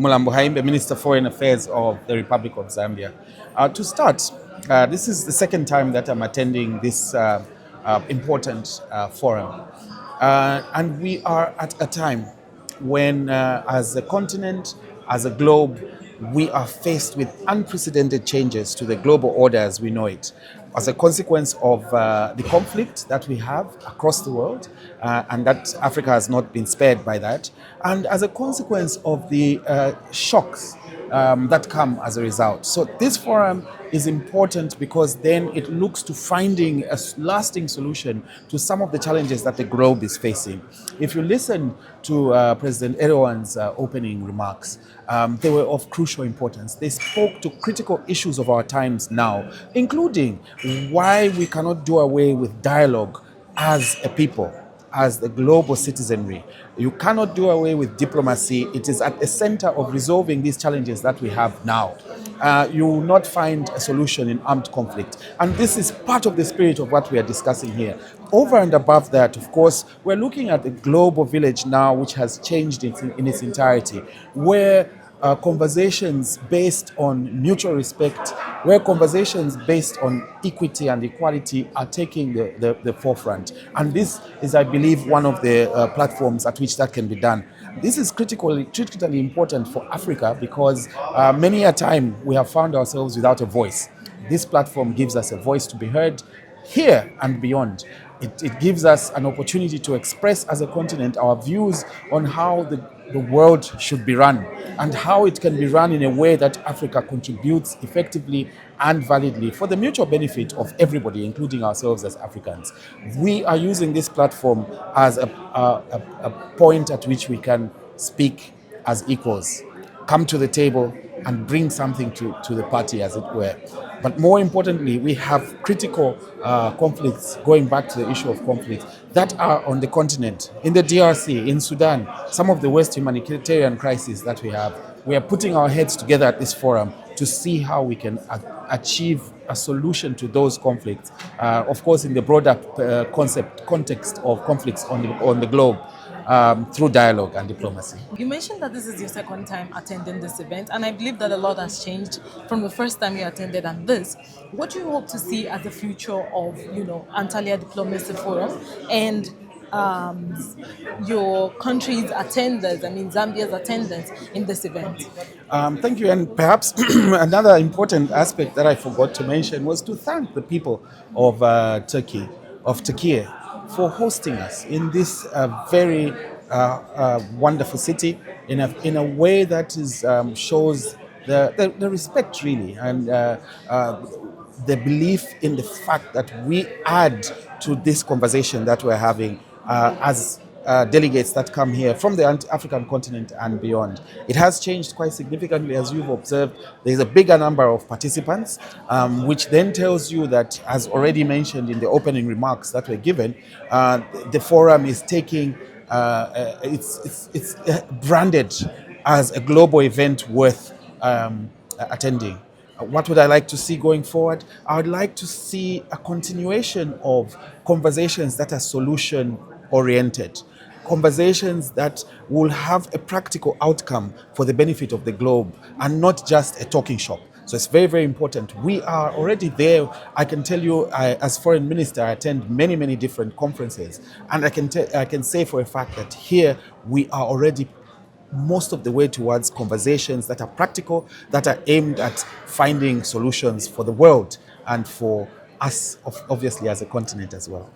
Mulambo Haimbe, Minister for Foreign Affairs of the Republic of Zambia. To start, this is the second time that I'm attending this important forum. And we are at a time when, as a continent, as a globe, we are faced with unprecedented changes to the global order as we know it, as a consequence of the conflict that we have across the world, and that Africa has not been spared by that, and as a consequence of the shocks that come as a result. So this forum is important because then it looks to finding a lasting solution to some of the challenges that the globe is facing. If you listen to President Erdogan's opening remarks, they were of crucial importance. They spoke to critical issues of our times now, including why we cannot do away with dialogue as a people, as the global citizenry. You cannot do away with diplomacy. It is at the center of resolving these challenges that we have now. You will not find a solution in armed conflict. And this is part of the spirit of what we are discussing here. Over and above that, of course, we're looking at the global village now, which has changed in its entirety, where conversations based on mutual respect, where conversations based on equity and equality are taking the forefront. And this is, I believe, one of the platforms at which that can be done. This is critically important for Africa because many a time we have found ourselves without a voice. This platform gives us a voice to be heard here and beyond. It gives us an opportunity to express as a continent our views on how the world should be run and how it can be run in a way that Africa contributes effectively and validly for the mutual benefit of everybody, including ourselves as Africans. We are using this platform as a point at which we can speak as equals, come to the table and bring something to the party, as it were. But more importantly, we have critical conflicts, going back to the issue of conflicts, that are on the continent, in the DRC, in Sudan, some of the worst humanitarian crises that we have. We are putting our heads together at this forum to see how we can achieve a solution to those conflicts, of course, in the broader context of conflicts on the globe. Through dialogue and diplomacy. You mentioned that this is your second time attending this event, and I believe that a lot has changed from the first time you attended and this. What do you hope to see as the future of, Antalya Diplomacy Forum and your country's attendance, Zambia's attendance in this event? Thank you. And perhaps another important aspect that I forgot to mention was to thank the people of Turkey, for hosting us in this very wonderful city in a way that is shows the respect, really, and the belief in the fact that we add to this conversation that we're having as delegates that come here from the African continent and beyond. It has changed quite significantly, as you've observed. There's a bigger number of participants, which then tells you that, as already mentioned in the opening remarks that were given, the forum is taking, it's branded as a global event worth attending. What would I like to see going forward? I would like to see a continuation of conversations that are solution-oriented, conversations that will have a practical outcome for the benefit of the globe and not just a talking shop. So it's very, very important. We are already there. I can tell you, as foreign minister, I attend many, many different conferences. And I can say for a fact that here we are already most of the way towards conversations that are practical, that are aimed at finding solutions for the world and for us, obviously, as a continent as well.